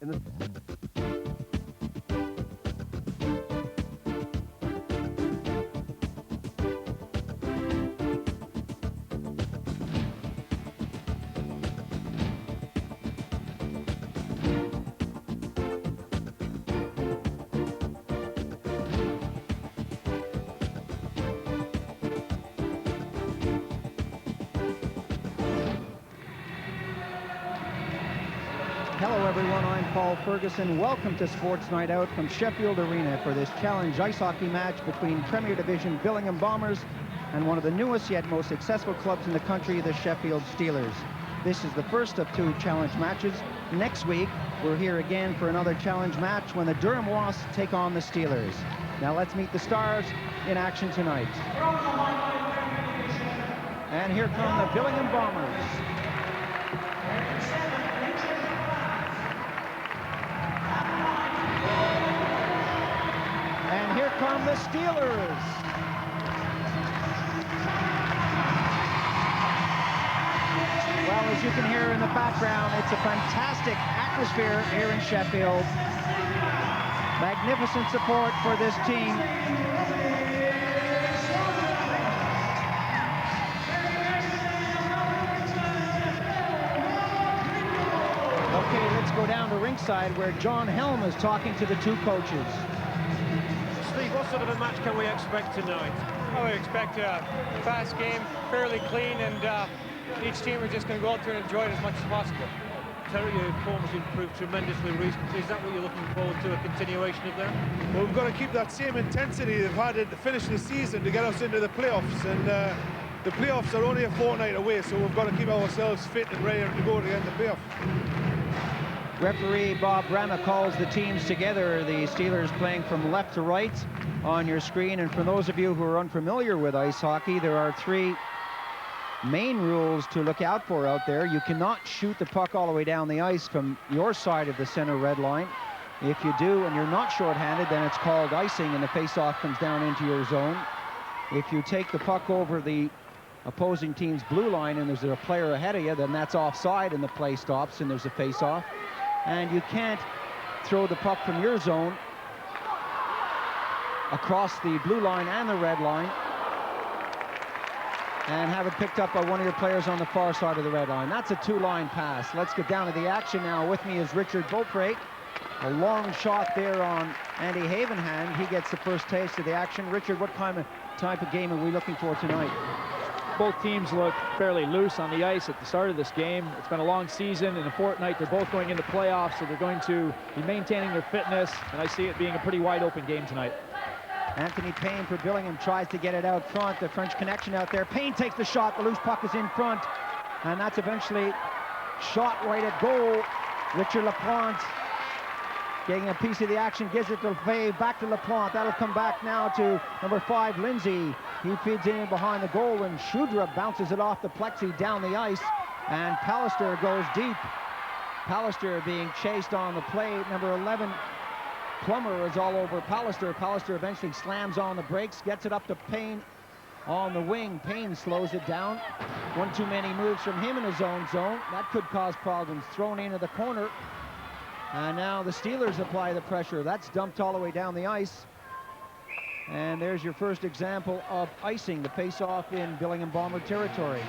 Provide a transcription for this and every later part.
in the... Hello everyone, I'm Paul Ferguson. Welcome to Sports Night Out from Sheffield Arena for this challenge ice hockey match between Premier Division Billingham Bombers and one of the newest yet most successful clubs in the country, the Sheffield Steelers. This is the first of two challenge matches. Next week, we're here again for another challenge match when the Durham Wasps take on the Steelers. Now let's meet the stars in action tonight. And here come the Billingham Bombers. And here come the Steelers. Well, as you can hear in the background, it's a fantastic atmosphere here in Sheffield. Magnificent support for this team. Okay, let's go down to ringside where John Helm is talking to the two coaches. Steve, what sort of a match can we expect tonight? I would expect a fast game, fairly clean, and each team is just going to go out there and enjoy it as much as possible. Terry, your form has improved tremendously recently. Is that what you're looking forward to, a continuation of that? Well, we've got to keep that same intensity they've had at the finish of the season to get us into the playoffs, and the playoffs are only a fortnight away, so we've got to keep ourselves fit and ready to go to the end of the playoff. Referee Bob Brama calls the teams together, the Steelers playing from left to right on your screen. And for those of you who are unfamiliar with ice hockey, there are three main rules to look out for out there. You cannot shoot the puck all the way down the ice from your side of the center red line. If you do and you're not shorthanded, then it's called icing and the face-off comes down into your zone. If you take the puck over the opposing team's blue line and there's a player ahead of you, then that's offside and the play stops and there's a face-off. And you can't throw the puck from your zone across the blue line and the red line and have it picked up by one of your players on the far side of the red line. That's a two-line pass. Let's get down to the action now. With me is Richard Beaupre. A long shot there on Andy Havenhand. He gets the first taste of the action. Richard, what type of game are we looking for tonight? Both teams look fairly loose on the ice at the start of this game. It's been a long season. In a fortnight, they're both going into playoffs, so they're going to be maintaining their fitness, and I see it being a pretty wide-open game tonight. Anthony Payne for Billingham tries to get it out front. The French connection out there. Payne takes the shot. The loose puck is in front, and that's eventually shot right at goal. Richard LaPlante getting a piece of the action, gives it to Fave, back to LaPlante. That'll come back now to number 5, Lindsay. He feeds in behind the goal, and Shudra bounces it off the plexi down the ice, and Pallister goes deep. Pallister being chased on the play. Number 11, Plummer, is all over Pallister. Pallister eventually slams on the brakes, gets it up to Payne on the wing. Payne slows it down. One too many moves from him in his own zone. That could cause problems. Thrown into the corner. And now the Steelers apply the pressure. That's dumped all the way down the ice. And there's your first example of icing, the face-off in Billingham Bomber territory.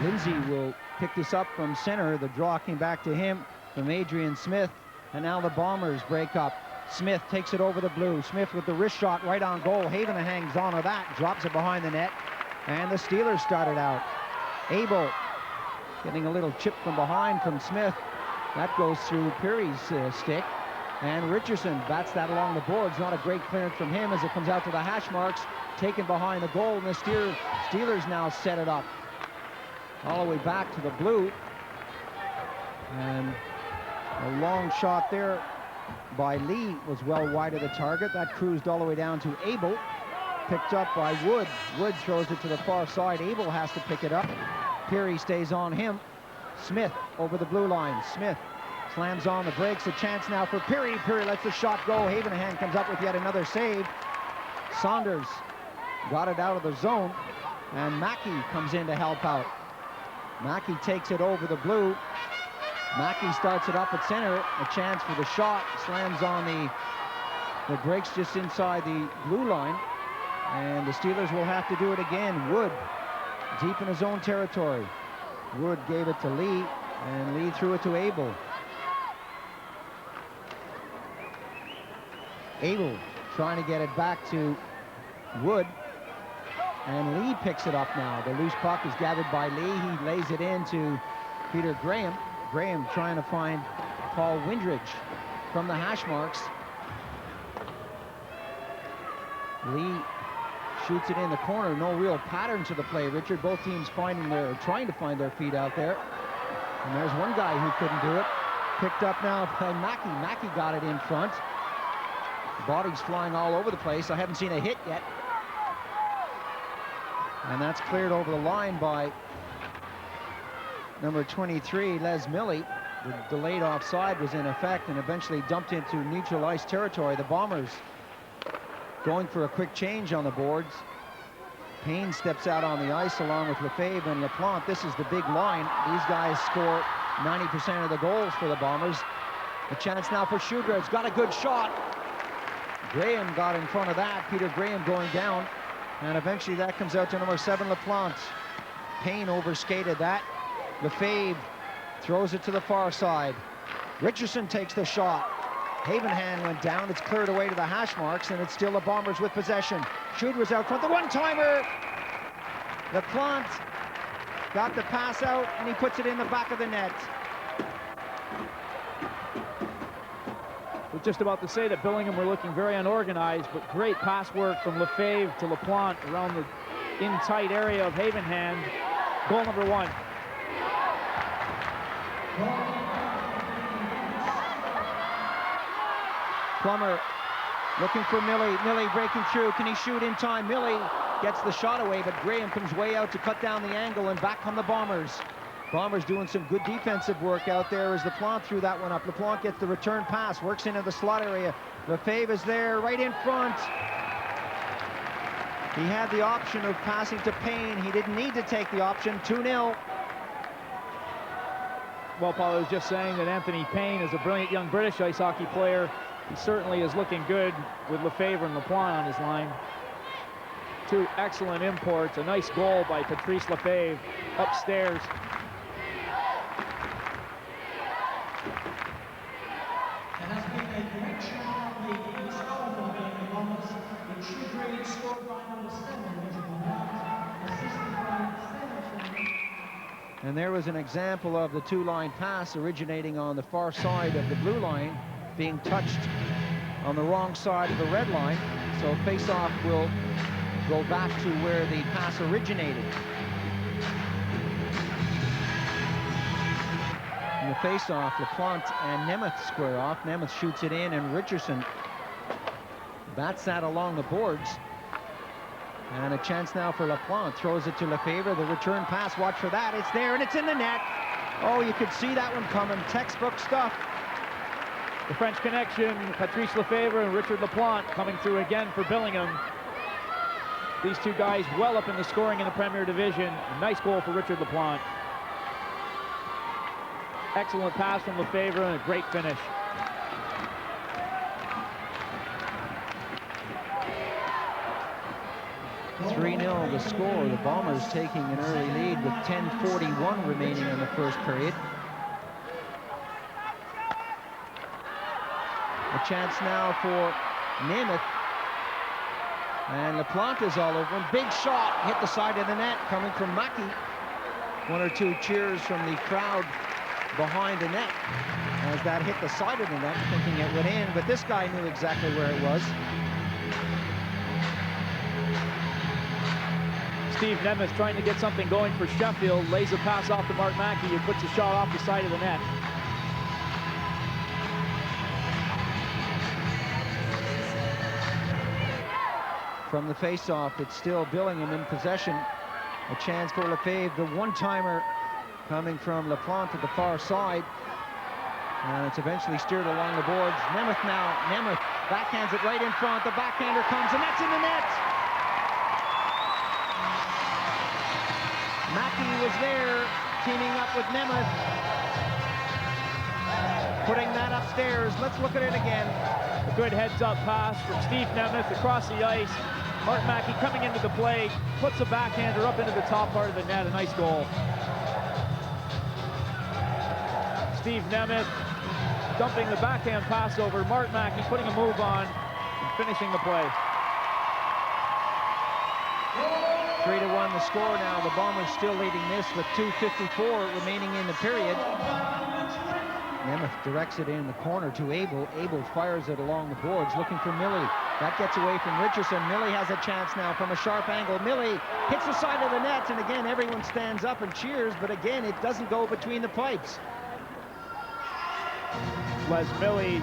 Lindsay will pick this up from center. The draw came back to him from Adrian Smith. And now the Bombers break up. Smith takes it over the blue. Smith with the wrist shot right on goal. Haven hangs on to that, drops it behind the net. And the Steelers started out. Abel getting a little chip from behind from Smith. That goes through Peary's stick. And Richardson bats that along the boards. Not a great clearance from him as it comes out to the hash marks. Taken behind the goal, and the Steelers now set it up. All the way back to the blue. And a long shot there by Lee was well wide of the target. That cruised all the way down to Abel. Picked up by Wood. Wood throws it to the far side. Abel has to pick it up. Peary stays on him. Smith over the blue line. Smith slams on the brakes. A chance now for Peary. Peary lets the shot go. Havenhand comes up with yet another save. Saunders got it out of the zone, and Mackey comes in to help out. Mackey takes it over the blue. Mackey starts it up at center. A chance for the shot. Slams on the breaks just inside the blue line. And the Steelers will have to do it again. Wood, deep in his own territory. Wood gave it to Lee, and Lee threw it to Abel. Abel trying to get it back to Wood. And Lee picks it up now. The loose puck is gathered by Lee. He lays it in to Peter Graham. Graham trying to find Paul Windridge from the hash marks. Lee shoots it in the corner. No real pattern to the play, Richard. Both teams trying to find their feet out there. And there's one guy who couldn't do it. Picked up now by Mackey. Mackey got it in front. Bodies flying all over the place. I haven't seen a hit yet. And that's cleared over the line by number 23, Les Milley. The delayed offside was in effect and eventually dumped into neutral ice territory. The Bombers going for a quick change on the boards. Payne steps out on the ice along with Lefebvre and LaPlante. This is the big line. These guys score 90% of the goals for the Bombers. A chance now for Sugar. It's got a good shot. Graham got in front of that. Peter Graham going down. And eventually that comes out to number 7, LaPlante. Payne overskated that. Lefebvre throws it to the far side. Richardson takes the shot. Havenhand went down. It's cleared away to the hash marks, and it's still the Bombers with possession. Schuder was out front. The one-timer. LaPlante got the pass out, and he puts it in the back of the net. I was just about to say that Billingham were looking very unorganized, but great pass work from Lefebvre to LaPlante around the in-tight area of Havenhand. Goal number 1. Plummer looking for Milley. Milley breaking through. Can he shoot in time? Milley gets the shot away, but Graham comes way out to cut down the angle, and back come the Bombers. Bombers doing some good defensive work out there as LaPlante threw that one up. LaPlante gets the return pass, works into the slot area. Lefebvre is there right in front. He had the option of passing to Payne. He didn't need to take the option. 2-0. Well, Paul, I was just saying that Anthony Payne is a brilliant young British ice hockey player. He certainly is looking good with Lefebvre and LaPlante on his line. 2 excellent imports. A nice goal by Patrice Lefebvre upstairs. And there was an example of the 2-line pass originating on the far side of the blue line, being touched on the wrong side of the red line. So face-off will go back to where the pass originated. In the face-off, LaPlante and Nemeth square off. Nemeth shoots it in, and Richardson bats that along the boards. And a chance now for LaPlante. Throws it to Lefebvre. The return pass, watch for that. It's there, and it's in the net. Oh, you could see that one coming. Textbook stuff. The French connection, Patrice Lefebvre and Richard LaPlante coming through again for Billingham. These 2 guys well up in the scoring in the Premier Division. A nice goal for Richard LaPlante. Excellent pass from Lefebvre and a great finish. .3-0 the score. The Bombers taking an early lead with 10:41 remaining in the first period. A chance now for Nemeth. And LaPlante is all over him. Big shot, hit the side of the net, coming from Mackey. 1 or 2 cheers from the crowd behind the net as that hit the side of the net, thinking it went in, but this guy knew exactly where it was. Steve Nemeth trying to get something going for Sheffield, lays a pass off to Mark Mackey, who puts a shot off the side of the net. From the face-off, it's still Billingham in possession. A chance for Lefebvre, the one-timer coming from LaPlante at the far side. And it's eventually steered along the boards. Nemeth now, Nemeth backhands it right in front. The backhander comes, and that's in the net! Mackey was there teaming up with Nemeth. Putting that upstairs. Let's look at it again. A good heads-up pass from Steve Nemeth across the ice. Mark Mackey coming into the play, puts a backhander up into the top part of the net. A nice goal. Steve Nemeth dumping the backhand pass over. Mark Mackey putting a move on and finishing the play. 3-1 the score now. The Bombers still leading this with 2:54 remaining in the period. Nemeth directs it in the corner to Abel. Abel fires it along the boards, looking for Millie. That gets away from Richardson. Millie has a chance now from a sharp angle. Millie hits the side of the net, and again, everyone stands up and cheers, but again, it doesn't go between the pipes. Les Millie,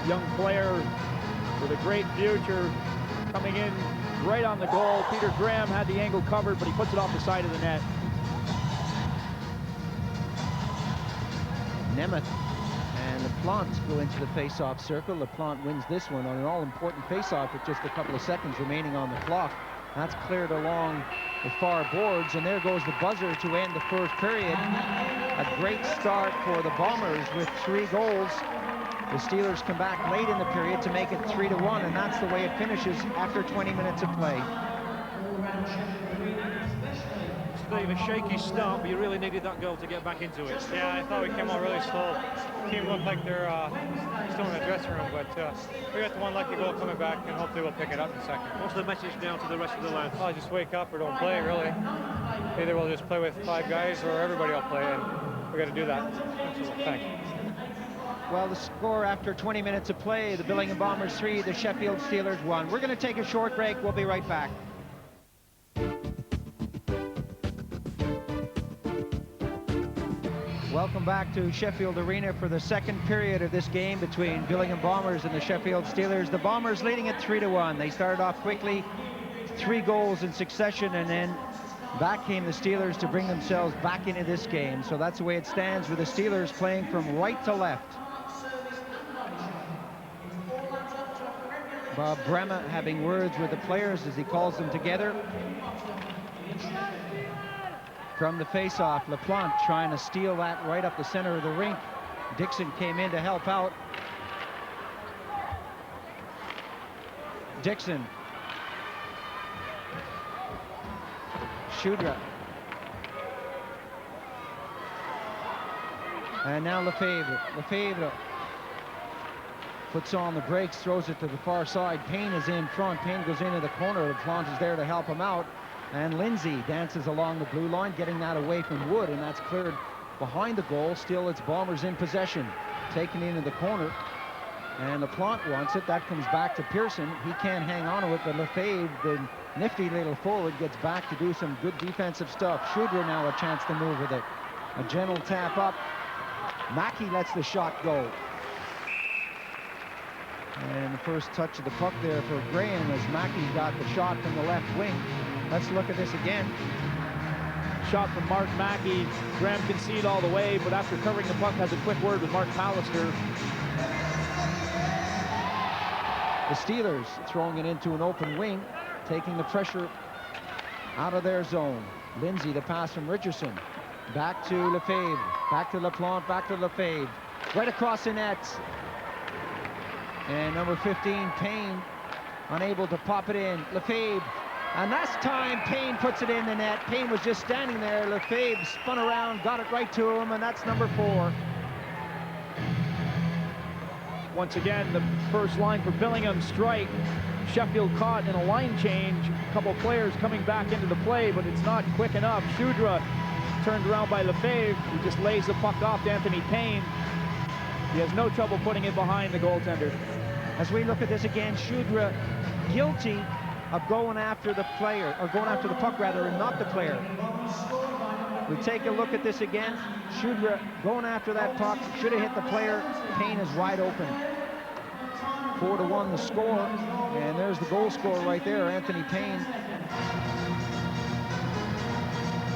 young player with a great future, coming in right on the goal. Peter Graham had the angle covered, but he puts it off the side of the net. Nemeth and LaPlante go into the face-off circle. LaPlante wins this one on an all-important face-off with just a couple of seconds remaining on the clock. That's cleared along the far boards, and there goes the buzzer to end the first period. A great start for the Bombers with 3 goals. The Steelers come back late in the period to make it 3-1, and that's the way it finishes after 20 minutes of play. Steve, a shaky start, but you really needed that goal to get back into it. Yeah, I thought we came out really slow. The team looked like they're still in the dressing room, but we got the one lucky goal coming back, and hopefully we'll pick it up in a second. What's the message now to the rest of the lads? Well, just wake up or don't play, really. Either we'll just play with 5 guys or everybody will play, and we got to do that. Absolutely. Thank you. Well, the score after 20 minutes of play, the Billingham Bombers 3, the Sheffield Steelers 1. We're going to take a short break. We'll be right back. Welcome back to Sheffield Arena for the second period of this game between Billingham Bombers and the Sheffield Steelers. The Bombers leading it 3-1. They started off quickly, 3 goals in succession, and then back came the Steelers to bring themselves back into this game. So that's the way it stands, with the Steelers playing from right to left. Bob Brema having words with the players as he calls them together. From the face-off, LaPlante trying to steal that right up the center of the rink. Dixon came in to help out. Dixon. Shudra. And now Lefebvre. Lefebvre puts on the brakes, throws it to the far side. Payne is in front. Payne goes into the corner. LaPlante is there to help him out. And Lindsay dances along the blue line, getting that away from Wood, and that's cleared behind the goal. Still, it's Bombers in possession. Taken into the corner, and LaPlante wants it. That comes back to Pearson. He can't hang on to it, but Lefebvre, the nifty little forward, gets back to do some good defensive stuff. Shudra now a chance to move with it. A gentle tap up. Mackey lets the shot go. And the first touch of the puck there for Graham as Mackey got the shot from the left wing. Let's look at this again. Shot from Mark Mackey. Graham conceded all the way, but after covering the puck, has a quick word with Mark Pallister. The Steelers throwing it into an open wing, taking the pressure out of their zone. Lindsay, the pass from Richardson. Back to Lefebvre. Back to LaPlante. Back to Lefebvre. Right across the net. And number 15, Payne, unable to pop it in. Lefebvre. And that's time Payne puts it in the net. Payne was just standing there. Lefebvre spun around, got it right to him, and that's number 4. Once again, the first line for Billingham strike. Sheffield caught in a line change. A couple players coming back into the play, but it's not quick enough. Shudra turned around by Lefebvre, who just lays the puck off to Anthony Payne. He has no trouble putting it behind the goaltender. As we look at this again, Shudra guilty of going after the player, or going after the puck rather, and not the player. We take a look at this again. Shudra going after that puck, should have hit the player. Payne is wide open. 4-1 the score, and there's the goal scorer right there, Anthony Payne.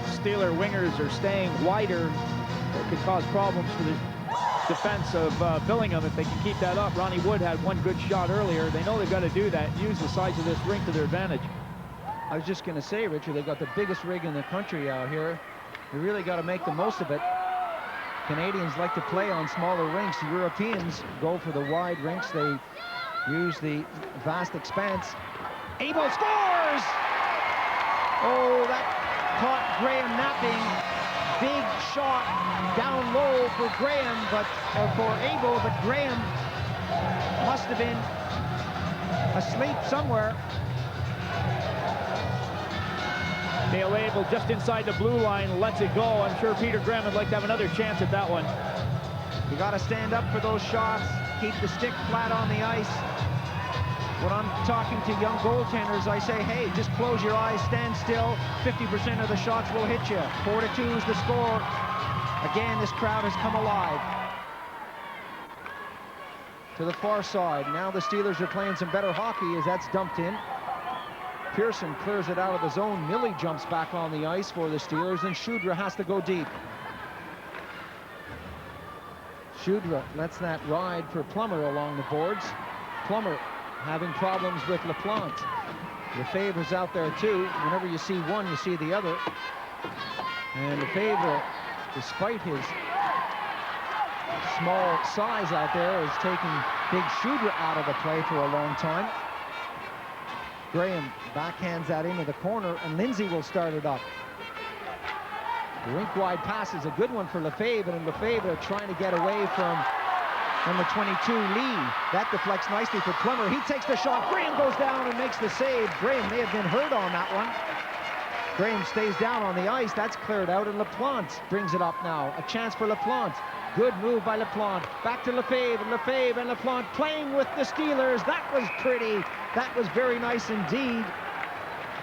Steeler wingers are staying wider. It could cause problems for the defense of Billingham if they can keep that up. Ronnie Wood had one good shot earlier. They know they've got to do that, use the size of this rink to their advantage. I was just going to say, Richard, they've got the biggest rig in the country out here. You really got to make the most of it. Canadians like to play on smaller rinks. Europeans go for the wide rinks. They use the vast expanse. Abel scores! Oh, that caught Graham napping. Big shot down low for Graham, for Abel, but Graham must have been asleep somewhere. Dale Abel just inside the blue line, lets it go. I'm sure Peter Graham would like to have another chance at that one. You got to stand up for those shots, keep the stick flat on the ice. When I'm talking to young goaltenders, I say, hey, just close your eyes, stand still. 50% of the shots will hit you. 4-2 is the score. Again, this crowd has come alive. To the far side. Now the Steelers are playing some better hockey as that's dumped in. Pearson clears it out of the zone. Millie jumps back on the ice for the Steelers, and Shudra has to go deep. Shudra lets that ride for Plummer along the boards. Plummer having problems with LaPlante. Lefebvre's out there too. Whenever you see one, you see the other. And Lefebvre, despite his small size out there, has taken Big Shudra out of the play for a long time. Graham backhands that into the corner, and Lindsay will start it up. The rink-wide pass is a good one for Lefebvre, and Lefebvre trying to get away from the 22 Lee. That deflects nicely for Plummer. He takes the shot. Graham goes down and makes the save. Graham may have been hurt on that one. Graham stays down on the ice. That's cleared out, and LaPlante brings it up now. A chance for LaPlante. Good move by LaPlante. Back to Lefebvre, and Lefebvre and LaPlante playing with the Steelers. That was pretty. That was very nice indeed.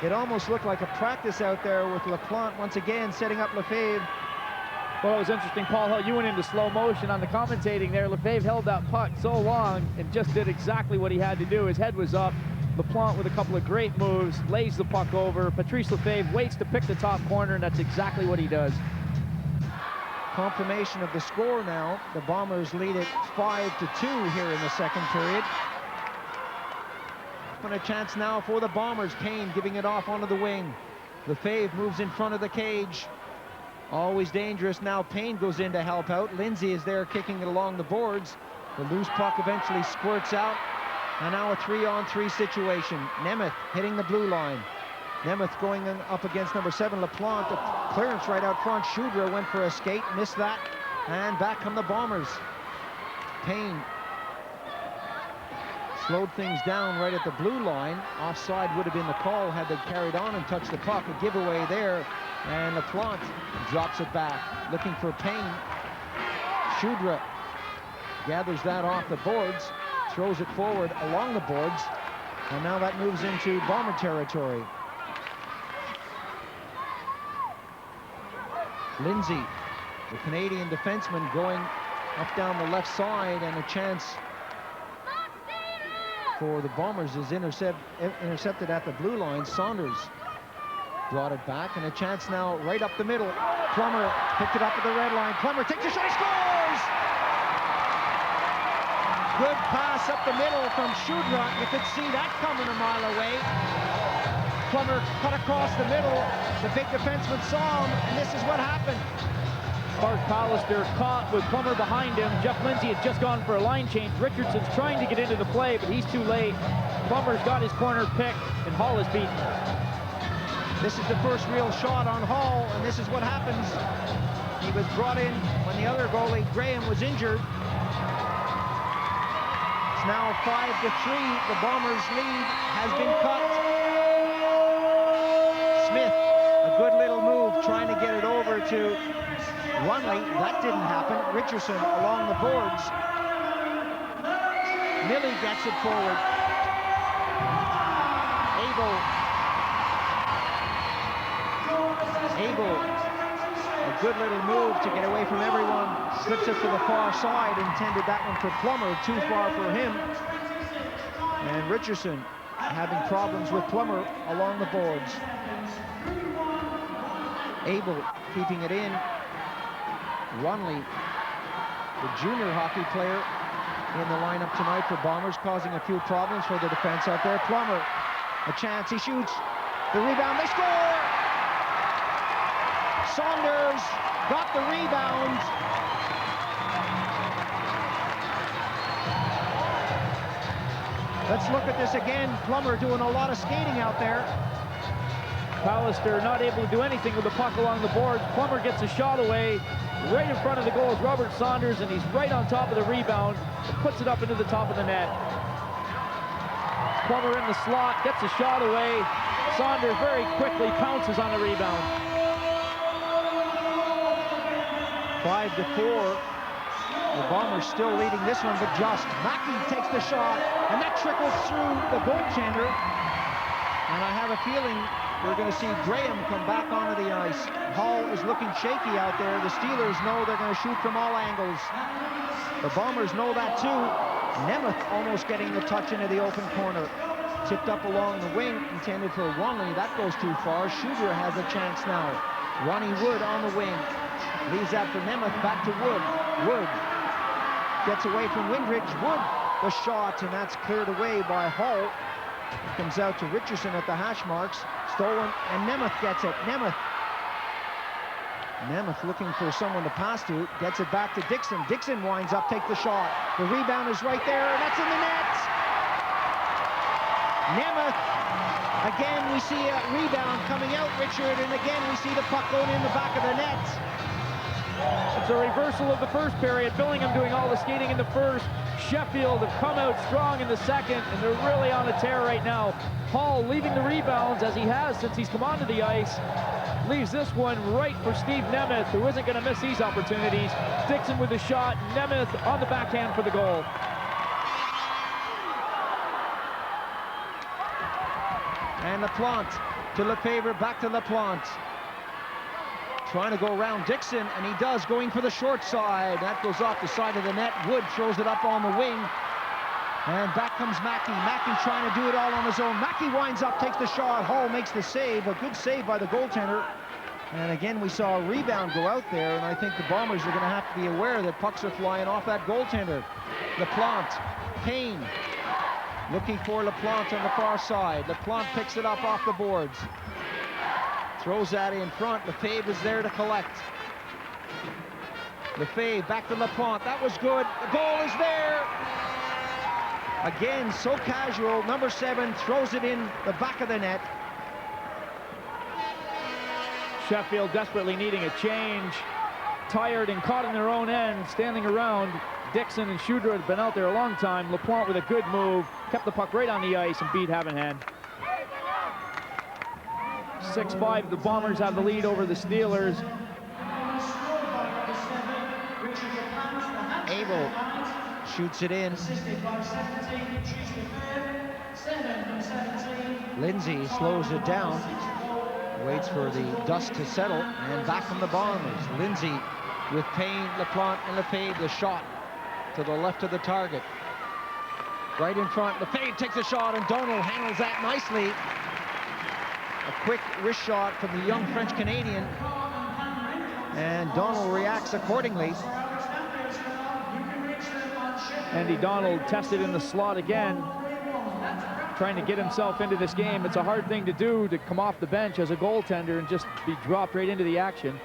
It almost looked like a practice out there with LaPlante once again setting up Lefebvre. Well, it was interesting, Paul, how you went into slow motion on the commentating there. Lefebvre held that puck so long and just did exactly what he had to do. His head was up. LaPlante with a couple of great moves, lays the puck over. Patrice Lefebvre waits to pick the top corner, and that's exactly what he does. Confirmation of the score now. The Bombers lead it 5-2 here in the second period. And a chance now for the Bombers. Payne giving it off onto the wing. Lefebvre moves in front of the cage. Always dangerous. Now Payne goes in to help out. Lindsay is there kicking it along the boards. The loose puck eventually squirts out. And now a 3-on-3 situation. Nemeth hitting the blue line. Nemeth going up against number 7, LaPlante. A clearance right out front. Shudra went for a skate, missed that. And back come the Bombers. Payne slowed things down right at the blue line. Offside would have been the call had they carried on and touched the puck. A giveaway there. And LaPlante drops it back, looking for Payne. Shudra gathers that off the boards, throws it forward along the boards, and now that moves into Bomber territory. Lindsay, the Canadian defenseman, going up down the left side, and a chance for the Bombers is intercepted at the blue line. Saunders brought it back, and a chance now right up the middle. Plummer picked it up at the red line. Plummer takes a shot, he scores! Good pass up the middle from Shudra. You could see that coming a mile away. Plummer cut across the middle. The big defenseman saw him, and this is what happened. Mark Pallister caught with Plummer behind him. Jeff Lindsay had just gone for a line change. Richardson's trying to get into the play, but he's too late. Plummer's got his corner picked, and Hall is beaten. This is the first real shot on Hall, and this is what happens. He was brought in when the other goalie, Graham, was injured. It's now 5-3. The Bombers' lead has been cut. Smith, a good little move, trying to get it over to Runley. That didn't happen. Richardson along the boards. Millie gets it forward. Abel, a good little move to get away from everyone. Slips it to the far side. Intended that one for Plummer. Too far for him. And Richardson having problems with Plummer along the boards. Abel keeping it in. Runley, the junior hockey player in the lineup tonight for Bombers, causing a few problems for the defense out there. Plummer, a chance, he shoots. The rebound, they score! Saunders got the rebound. Let's look at this again. Plummer doing a lot of skating out there. Pallister not able to do anything with the puck along the boards. Plummer gets a shot away. Right in front of the goal is Robert Saunders, and he's right on top of the rebound and puts it up into the top of the net. Plummer in the slot, gets a shot away. Saunders very quickly pounces on the rebound. 5-4. The Bombers still leading this one, but just. Mackey takes the shot, and that trickles through the goaltender. And I have a feeling we're going to see Graham come back onto the ice. Hall is looking shaky out there. The Steelers know they're going to shoot from all angles. The Bombers know that too. Nemeth almost getting the touch into the open corner. Tipped up along the wing, intended for Wonley. That goes too far. Shooter has a chance now. Ronnie Wood on the wing. Leaves that for Nemeth, back to Wood. Wood gets away from Windridge. Wood, the shot, and that's cleared away by Hall. Comes out to Richardson at the hash marks. Stolen, and Nemeth gets it. Nemeth looking for someone to pass to. Gets it back to Dixon. Dixon winds up, takes the shot. The rebound is right there, and that's in the net. Nemeth, again we see a rebound coming out, Richard, and again we see the puck going in the back of the net. It's a reversal of the first period. Billingham doing all the skating in the first. Sheffield have come out strong in the second, and they're really on a tear right now. Hall leaving the rebounds, as he has since he's come onto the ice. Leaves this one right for Steve Nemeth, who isn't going to miss these opportunities. Dixon with the shot. Nemeth on the backhand for the goal. And LaPlante to Lefebvre, back to LaPlante. Trying to go around Dixon, and he does, going for the short side. That goes off the side of the net. Wood throws it up on the wing. And back comes Mackey. Mackey trying to do it all on his own. Mackey winds up, takes the shot. Hall makes the save. A good save by the goaltender. And again, we saw a rebound go out there, and I think the Bombers are going to have to be aware that pucks are flying off that goaltender. LaPlante, Payne, looking for LaPlante on the far side. LaPlante picks it up off the boards. Throws that in front. Lefebvre is there to collect. Lefebvre back to LaPlante. That was good. The goal is there. Again, so casual. Number 7 throws it in the back of the net. Sheffield desperately needing a change. Tired and caught in their own end, standing around. Dixon and Shooter had been out there a long time. LaPlante with a good move. Kept the puck right on the ice and beat Havenhand. 6-5, the Bombers have the lead over the Steelers. Abel shoots it in. Lindsay slows it down. Waits for the dust to settle, and back from the Bombers. Lindsay with Payne, LaPlante, and Lefebvre. The shot to the left of the target. Right in front, Lefebvre takes a shot, and Donald handles that nicely. A quick wrist shot from the young French-Canadian, and Donald reacts accordingly. Andy Donald tested in the slot again, trying to get himself into this game. It's a hard thing to do, to come off the bench as a goaltender and just be dropped right into the action.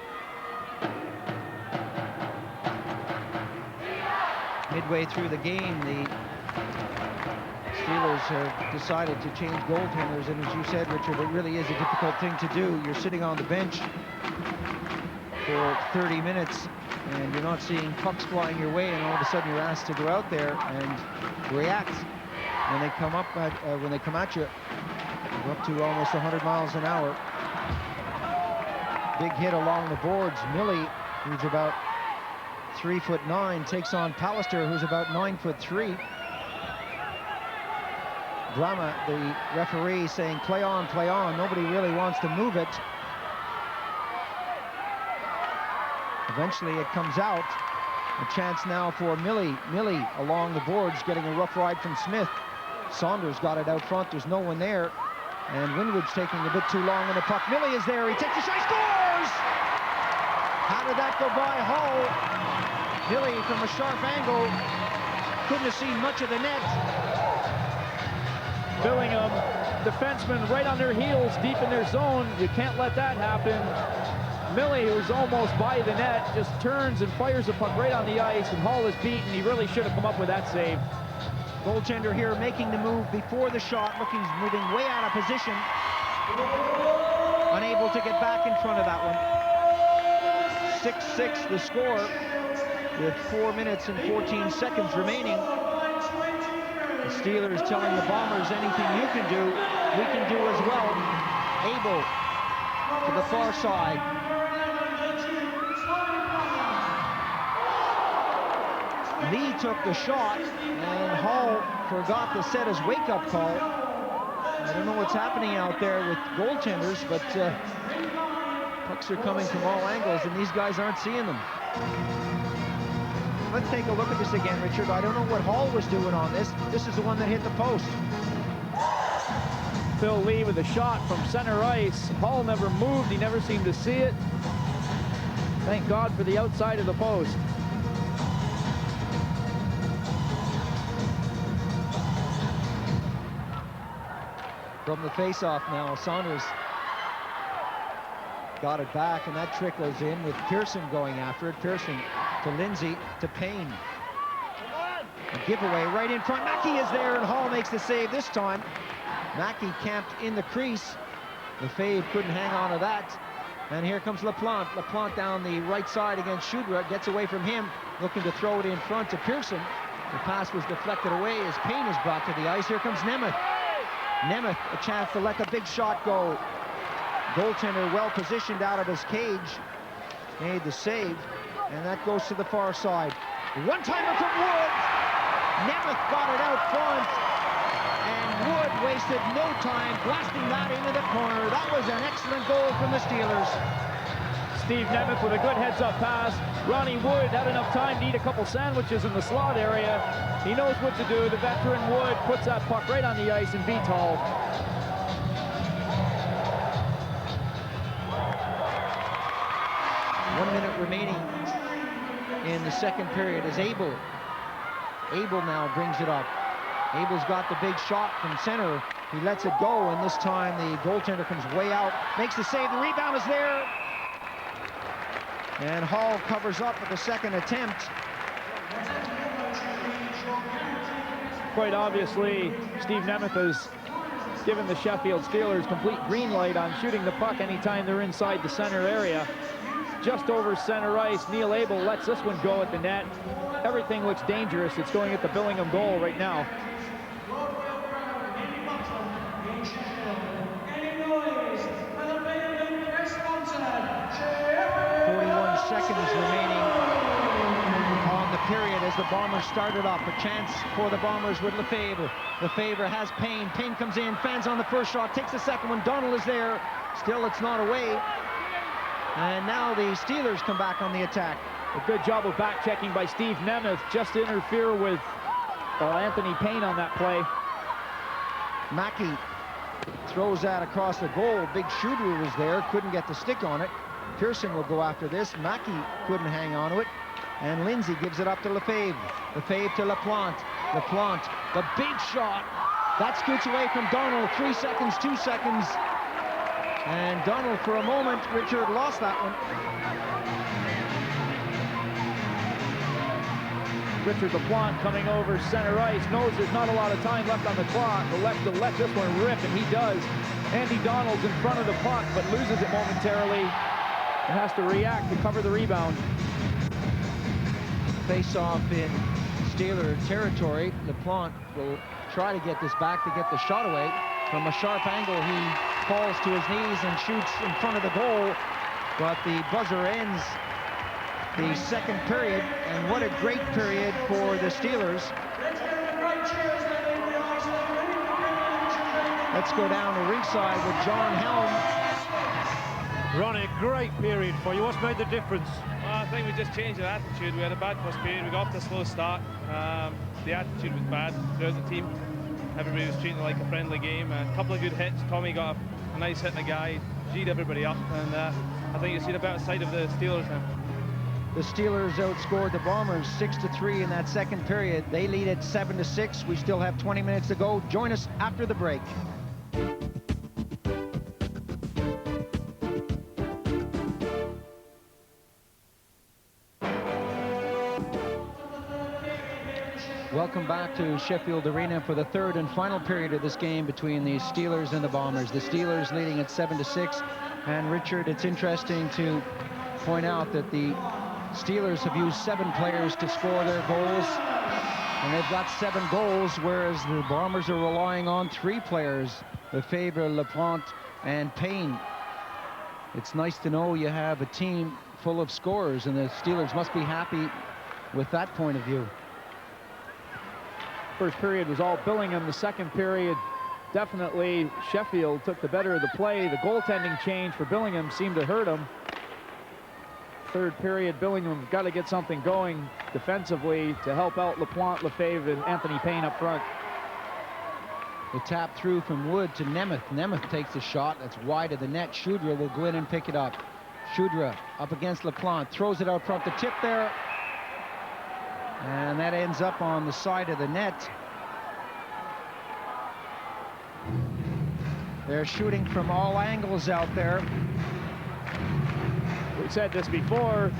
Midway through the game, the Steelers have decided to change goaltenders, and as you said, Richard, it really is a difficult thing to do. You're sitting on the bench for 30 minutes, and you're not seeing pucks flying your way, and all of a sudden you're asked to go out there and react. When they come up at, when they come at you, you're up to almost 100 miles an hour. Big hit along the boards. Millie, who's about 3'9", takes on Pallister, who's about 9'3". Brahma, the referee, saying play on, play on. Nobody really wants to move it. Eventually it comes out. A chance now for Millie. Millie along the boards, getting a rough ride from Smith. Saunders got it out front. There's no one there. And Winwood's taking a bit too long on the puck. Millie is there. He takes a shot. He scores! How did that go by Hull? Millie from a sharp angle. Couldn't have seen much of the net. Billingham, defensemen right on their heels, deep in their zone. You can't let that happen. Millie, who's almost by the net, just turns and fires the puck right on the ice, and Hall is beaten. He really should have come up with that save. Goaltender here making the move before the shot, moving way out of position. Unable to get back in front of that one. 6-6 the score with 4 minutes and 14 seconds remaining. The Steelers telling the Bombers, anything you can do, we can do as well. Abel to the far side. Lee took the shot, and Hall forgot to set his wake-up call. I don't know what's happening out there with goaltenders, but pucks are coming from all angles, and these guys aren't seeing them. Let's take a look at this again, Richard. I don't know what Hall was doing on this. This is the one that hit the post. Phil Lee with a shot from center ice. Hall never moved. He never seemed to see it. Thank God for the outside of the post. From the face-off now, Saunders got it back, and that trickles in with Pearson going after it. Pearson to Lindsay, to Payne. A giveaway right in front. Mackey is there, and Hall makes the save this time. Mackey camped in the crease. Lefebvre couldn't hang on to that. And here comes LaPlante. LaPlante down the right side against Shudra, gets away from him, looking to throw it in front to Pearson. The pass was deflected away as Payne is brought to the ice. Here comes Nemeth. Nemeth, a chance to let the big shot go. Goaltender well positioned out of his cage. Made the save, and that goes to the far side. One-timer from Wood. Nemeth got it out front, and Wood wasted no time blasting that into the corner. That was an excellent goal from the Steelers. Steve Nemeth with a good heads-up pass. Ronnie Wood had enough time to eat a couple sandwiches in the slot area. He knows what to do. The veteran Wood puts that puck right on the ice and beats Hall. One minute remaining in the second period as Abel now brings it up. Abel's got the big shot from center. He lets it go, and this time the goaltender comes way out, makes the save. The rebound is there. And Hall covers up with the second attempt. Quite obviously, Steve Nemeth has given the Sheffield Steelers complete green light on shooting the puck anytime they're inside the center area. Just over center ice, Neil Abel lets this one go at the net. Everything looks dangerous. It's going at the Billingham goal right now. 41 seconds remaining on the period as the Bombers started off. A chance for the Bombers with Lefebvre. Lefebvre has Payne. Payne comes in, fans on the first shot, takes the second one. Donald is there. Still, it's not away. And now the Steelers come back on the attack. A good job of back-checking by Steve Nemeth, just to interfere with Anthony Payne on that play. Mackey throws that across the goal. Big Shooter was there, couldn't get the stick on it. Pearson will go after this. Mackey couldn't hang on to it. And Lindsay gives it up to Lefebvre. Lefebvre to LaPlante. LaPlante, the big shot. That scoots away from Donald. 3 seconds, 2 seconds. And Donald, for a moment, Richard lost that one. Richard LaPlante coming over center ice, knows there's not a lot of time left on the clock. Elects to let this one rip, and he does. Andy Donald's in front of the puck, but loses it momentarily and has to react to cover the rebound. Face-off in Steeler territory. LaPlante will try to get this back to get the shot away. From a sharp angle, he falls to his knees and shoots in front of the goal, but the buzzer ends the second period, and what a great period for the Steelers. Let's go down to ringside with John Helm. Ronnie, great period for you. What's made the difference? Well, I think we just changed our attitude. We had a bad first period. We got off to a slow start. The attitude was bad throughout the team. Everybody was treating it like a friendly game. A couple of good hits. Tommy got a nice hit in the guy, G'd everybody up, and I think you see the better side of the Steelers now. The Steelers outscored the Bombers 6-3 in that second period. They lead at 7-6. We still have 20 minutes to go. Join us after the break. Welcome back to Sheffield Arena for the third and final period of this game between the Steelers and the Bombers. The Steelers leading at 7-6. And Richard, it's interesting to point out that the Steelers have used 7 players to score their goals. And they've got 7 goals, whereas the Bombers are relying on 3 players, Lefebvre, Laplante, and Payne. It's nice to know you have a team full of scorers, and the Steelers must be happy with that point of view. First period was all Billingham. The second period, definitely Sheffield took the better of the play. The goaltending change for Billingham seemed to hurt them. Third period, Billingham got to get something going defensively to help out Laplante, Lefebvre, and Anthony Payne up front. The tap through from Wood to Nemeth. Nemeth takes a shot that's wide of the net. Shudra will go in and pick it up. Shudra up against Laplante, throws it out front. The tip there, and that ends up on the side of the net. They're shooting from all angles out there. We said this before,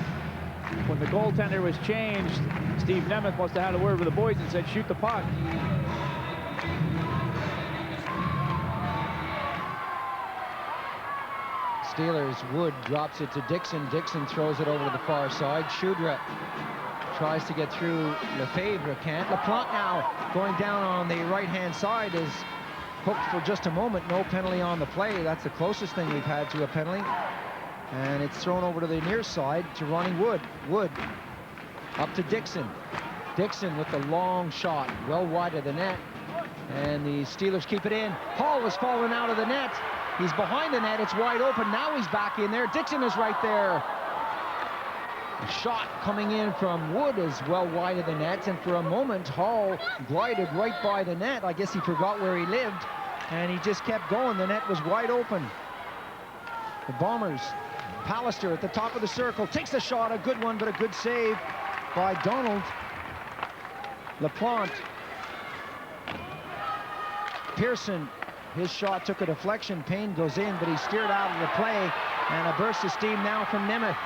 when the goaltender was changed, Steve Nemeth must have had a word with the boys and said, shoot the puck. Steelers, Wood drops it to Dixon. Dixon throws it over to the far side. Shudra tries to get through. Lefebvre can't. Laplante now going down on the right-hand side is hooked for just a moment. No penalty on the play. That's the closest thing we've had to a penalty. And it's thrown over to the near side to Ronnie Wood. Wood up to Dixon. Dixon with the long shot, well wide of the net. And the Steelers keep it in. Hall has fallen out of the net. He's behind the net. It's wide open. Now he's back in there. Dixon is right there. A shot coming in from Wood is well wide of the net. And for a moment, Hall glided right by the net. I guess he forgot where he lived. And he just kept going. The net was wide open. The Bombers, Pallister at the top of the circle, takes the shot, a good one, but a good save by Donald. Laplante. Pearson, his shot took a deflection. Payne goes in, but he's steered out of the play. And a burst of steam now from Nemeth.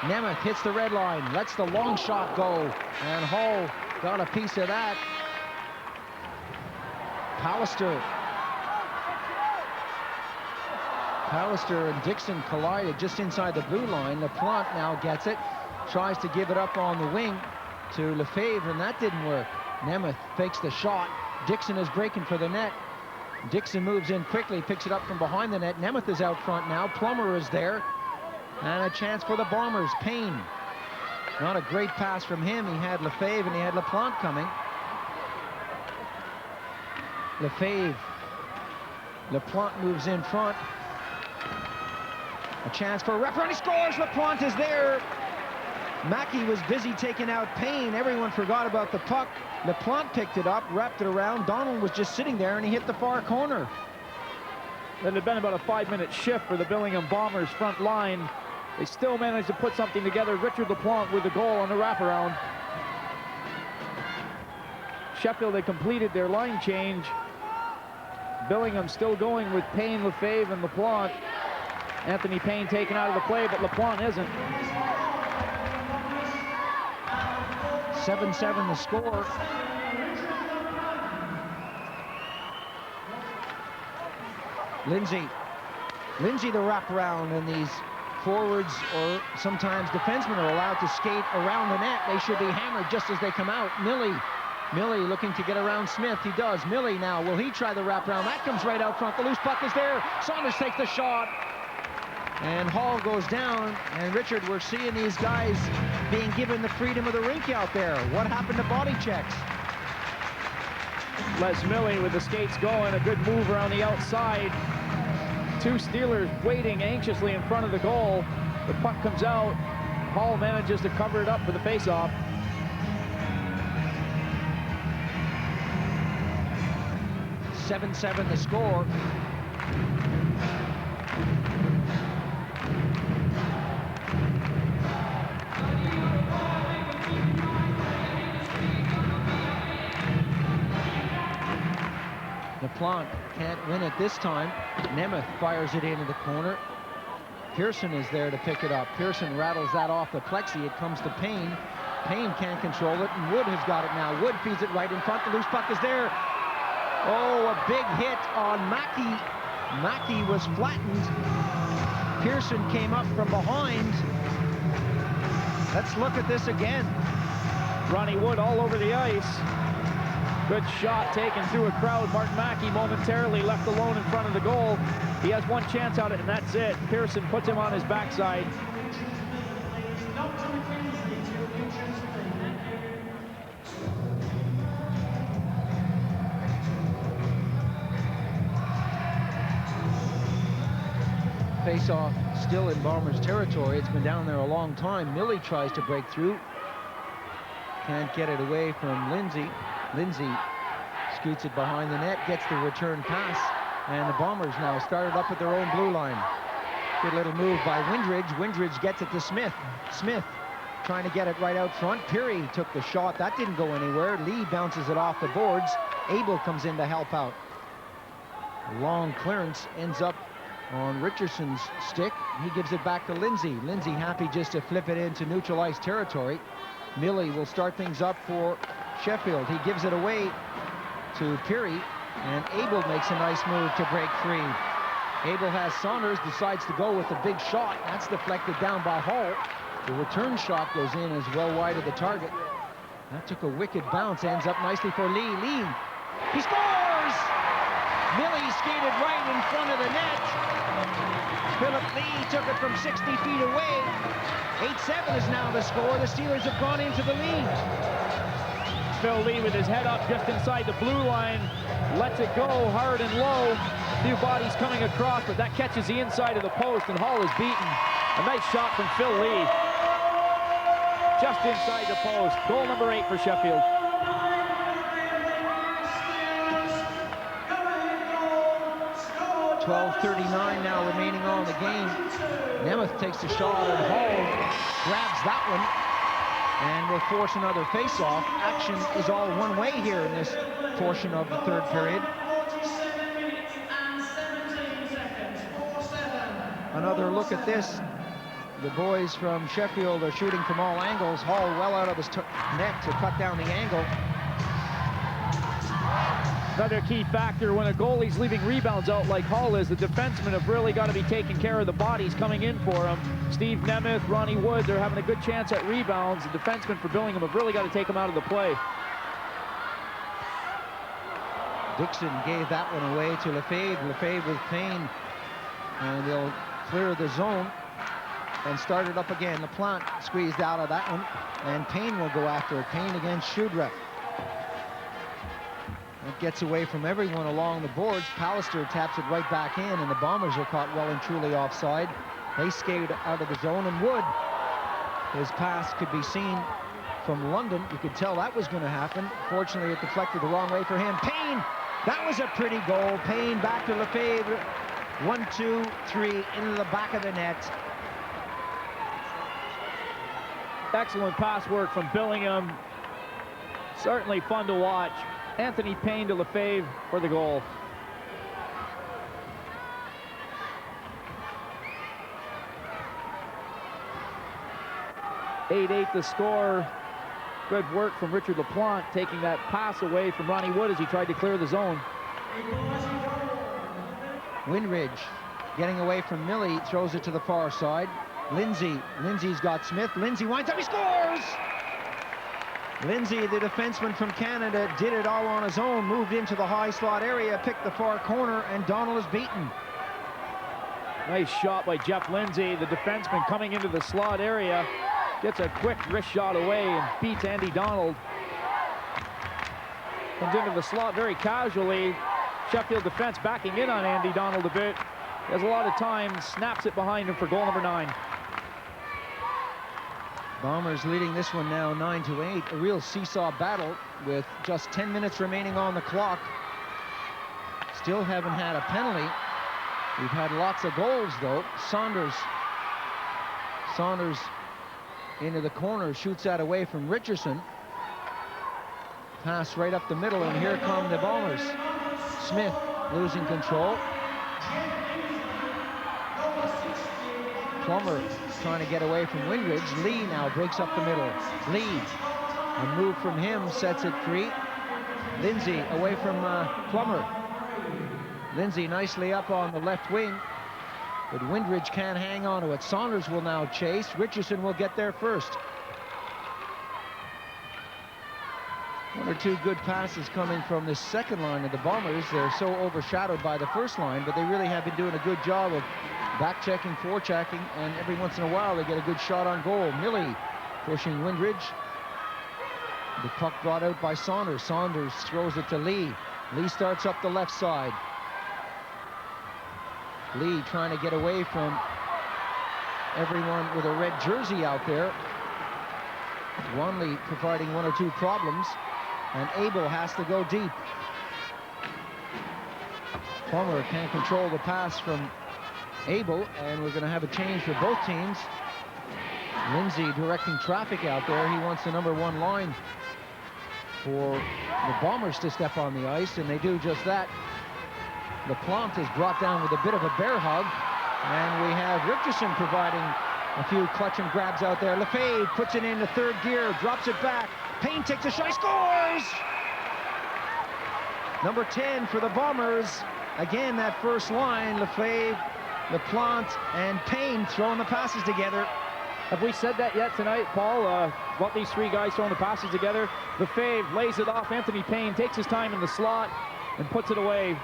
Nemeth hits the red line, lets the long shot go, and Hall got a piece of that. Pallister and Dixon collided just inside the blue line. Laplante now gets it, tries to give it up on the wing to Lefebvre, and that didn't work. Nemeth fakes the shot. Dixon is breaking for the net. Dixon moves in quickly, picks it up from behind the net. Nemeth is out front now. Plummer is there. And a chance for the Bombers. Payne. Not a great pass from him. He had Lefebvre and he had Laplante coming. Lefebvre. Laplante moves in front. A chance for a wrap, and he scores. Laplante is there. Mackey was busy taking out Payne. Everyone forgot about the puck. Laplante picked it up, wrapped it around. Donald was just sitting there, and he hit the far corner. It had been about a 5-minute shift for the Billingham Bombers front line. They still managed to put something together. Richard Laplante with the goal on the wraparound. Sheffield had completed their line change. Billingham still going with Payne, Lefebvre, and Laplante. Anthony Payne taken out of the play, but Laplante isn't. 7-7 the score. Lindsay the wraparound, and these forwards or sometimes defensemen are allowed to skate around the net. They should be hammered just as they come out. Millie looking to get around Smith. He does. Millie now, will he try the wraparound? That comes right out front. The loose puck is there. Saunders takes the shot. And Hall goes down. And Richard, we're seeing these guys being given the freedom of the rink out there. What happened to body checks? Les Millie with the skates going. A good move around the outside. Two Steelers waiting anxiously in front of the goal. The puck comes out. Hall manages to cover it up for the faceoff. .7 the score. Laplante can't win it this time. Nemeth fires it into the corner. Pearson is there to pick it up. Pearson rattles that off the plexi. It comes to Payne. Payne can't control it, and Wood has got it now. Wood feeds it right in front. The loose puck is there. Oh, a big hit on Mackey. Mackey was flattened. Pearson came up from behind. Let's look at this again. Ronnie Wood all over the ice. Good shot taken through a crowd. Martin Mackey momentarily left alone in front of the goal. He has one chance at it, and that's it. Pearson puts him on his backside. Face-off still in Bombers territory. It's been down there a long time. Millie tries to break through. Can't get it away from Lindsay. Lindsay scoots it behind the net, gets the return pass, and the Bombers now started up at their own blue line. Good little move by Windridge. Windridge gets it to Smith. Smith trying to get it right out front. Peary took the shot. That didn't go anywhere. Lee bounces it off the boards. Abel comes in to help out. A long clearance ends up on Richardson's stick. He gives it back to Lindsay. Lindsay happy just to flip it into neutral ice territory. Millie will start things up for Sheffield. He gives it away to Peary, and Abel makes a nice move to break free. Abel has Saunders, decides to go with the big shot. That's deflected down by Hall. The return shot goes in as well wide of the target. That took a wicked bounce, ends up nicely for Lee. Lee, he scores! Millie skated right in front of the net. Philip Lee took it from 60 feet away. 8-7 is now the score. The Steelers have gone into the lead. Phil Lee with his head up just inside the blue line, lets it go hard and low. Few bodies coming across, but that catches the inside of the post, and Hall is beaten. A nice shot from Phil Lee. Just inside the post. Goal number 8 for Sheffield. .39 now remaining on the game. Nemeth takes the shot, and Hall grabs that one and will force another face-off. Action is all one way here in this portion of the third period. Another look at this. The boys from Sheffield are shooting from all angles. Hall well out of his net to cut down the angle. Another key factor when a goalie's leaving rebounds out like Hall is, the defensemen have really got to be taking care of the bodies coming in for him. Steve Nemeth, Ronnie Wood, they're having a good chance at rebounds. The defensemen for Billingham have really got to take them out of the play. Dixon gave that one away to Lefebvre. Lefebvre with Payne, and they'll clear the zone and start it up again. LaPlante squeezed out of that one, and Payne will go after it. Payne against Shudra. That gets away from everyone along the boards. Pallister taps it right back in, and the Bombers are caught well and truly offside. They skate out of the zone, and Wood, his pass could be seen from London. You could tell that was going to happen. Fortunately, it deflected the wrong way for him. Payne, that was a pretty goal. Payne back to Lefebvre. 1, 2, 3 into the back of the net. Excellent pass work from Billingham. Certainly fun to watch. Anthony Payne to Lefebvre for the goal. .88 the score. Good work from Richard LaPlante, taking that pass away from Ronnie Wood as he tried to clear the zone. Windridge getting away from Millie, throws it to the far side. Lindsay's got Smith. Lindsay winds up, he scores! Lindsay, the defenseman from Canada, did it all on his own, moved into the high slot area, picked the far corner, and Donald is beaten. Nice shot by Jeff Lindsay, the defenseman coming into the slot area, gets a quick wrist shot away and beats Andy Donald. Comes into the slot very casually. Sheffield defense backing in on Andy Donald a bit. He has a lot of time, snaps it behind him for goal number 9. Bombers leading this one now 9-8. A real seesaw battle with just 10 minutes remaining on the clock. Still haven't had a penalty. We've had lots of goals though. Saunders into the corner, shoots that away from Richardson. Pass right up the middle, and here come the Bombers. Smith losing control. Plummer trying to get away from Windridge. Lee now breaks up the middle. Lee, a move from him sets it free. Lindsay away from Plummer. Lindsay nicely up on the left wing, but Windridge can't hang on to it. Saunders will now chase. Richardson will get there first. One or two good passes coming from the second line of the Bombers. They're so overshadowed by the first line, but they really have been doing a good job of back-checking, forechecking, and every once in a while they get a good shot on goal. Millie pushing Windridge. The puck brought out by Saunders. Saunders throws it to Lee. Lee starts up the left side. Lee trying to get away from everyone with a red jersey out there. Wanley providing one or two problems, and Abel has to go deep. Plummer can't control the pass from Abel, and we're going to have a change for both teams. Lindsay directing traffic out there. He wants the #1 line for the Bombers to step on the ice, and they do just that. LaPlante is brought down with a bit of a bear hug, and we have Richardson providing a few clutch and grabs out there. Lefebvre puts it into third gear, drops it back. Payne takes a shot, he scores! Number 10 for the Bombers. Again, that first line, Lefebvre, LaPlante, and Payne throwing the passes together. Have we said that yet tonight, Paul? About these three guys throwing the passes together? Lefebvre lays it off. Anthony Payne takes his time in the slot and puts it away.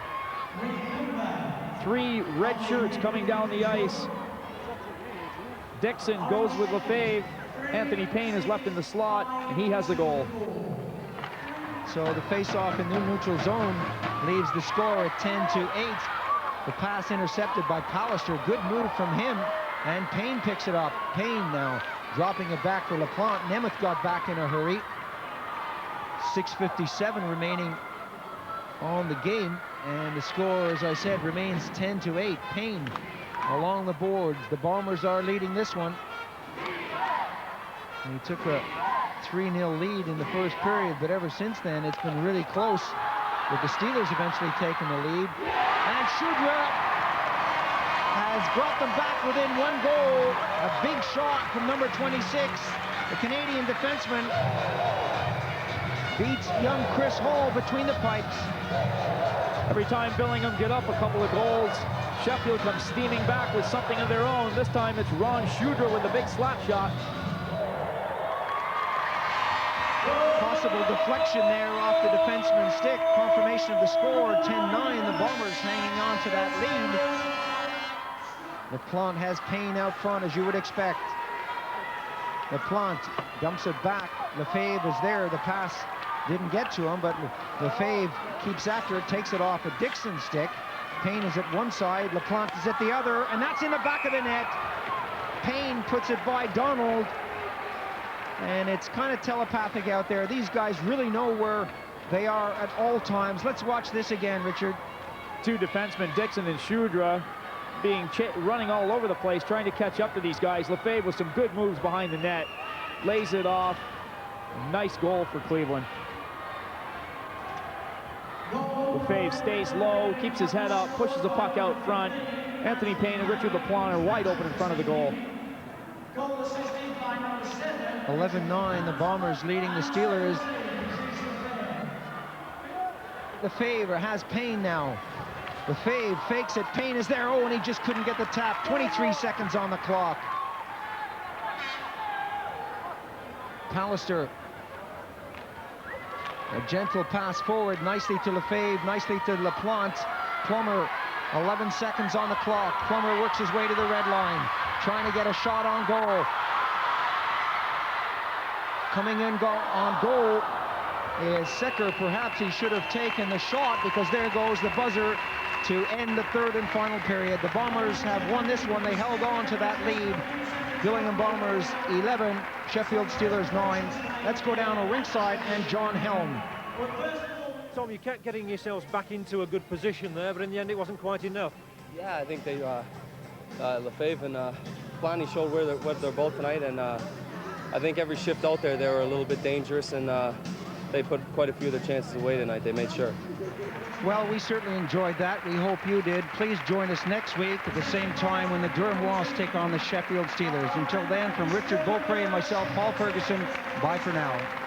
Three red shirts coming down the ice. Dixon goes with Lefebvre. Anthony Payne is left in the slot, and he has the goal. So the face-off in the neutral zone leaves the score at 10-8. The pass intercepted by Pallister. Good move from him, and Payne picks it up. Payne now dropping it back for LaPlante. Nemeth got back in a hurry. 6:57 remaining on the game, and the score, as I said, remains 10-8. Payne along the boards. The Bombers are leading this one. He took a 3-0 lead in the first period, but ever since then it's been really close, with the Steelers eventually taking the lead. And Shudra has brought them back within 1 goal. A big shot from number 26. The Canadian defenseman beats young Chris Hall between the pipes. Every time Billingham get up a couple of goals, Sheffield comes steaming back with something of their own. This time it's Ron Shudra with the big slap shot. Possible deflection there off the defenseman's stick. Confirmation of the score, 10-9. The Bombers hanging on to that lead. LaPlante has Payne out front, as you would expect. LaPlante dumps it back. Lefebvre is there. The pass didn't get to him, but Lefebvre keeps after it, takes it off a Dixon stick. Payne is at one side, LaPlante is at the other, and that's in the back of the net. Payne puts it by Donald. And it's kind of telepathic out there. These guys really know where they are at all times. Let's watch this again, Richard. Two defensemen, Dixon and Shudra, running all over the place, trying to catch up to these guys. Lefebvre with some good moves behind the net. Lays it off. Nice goal for Cleveland. Lefebvre stays low, keeps his head up, pushes the puck out front. Anthony Payne and Richard LaPlante are wide open in front of the goal. 11-9, the Bombers leading the Steelers. Lefebvre has Payne now. Lefebvre fakes it, Payne is there, oh, and he just couldn't get the tap. 23 seconds on the clock. Pallister, a gentle pass forward, nicely to Lefebvre, nicely to LaPlante. Plummer, 11 seconds on the clock. Plummer works his way to the red line, trying to get a shot on goal. Coming in on goal is Secker. Perhaps he should have taken the shot, because there goes the buzzer to end the third and final period. The Bombers have won this one. They held on to that lead. Billingham Bombers 11, Sheffield Steelers 9. Let's go down to ringside and John Helm. Tom, you kept getting yourselves back into a good position there, but in the end it wasn't quite enough. Yeah, I think they, Lefebvre and Planty showed where they're both tonight, and I think every shift out there they were a little bit dangerous, and they put quite a few of their chances away tonight. They made sure. Well, we certainly enjoyed that. We hope you did. Please join us next week at the same time when the Durham Wasps take on the Sheffield Steelers. Until then, from Richard Beaupre and myself, Paul Ferguson, bye for now.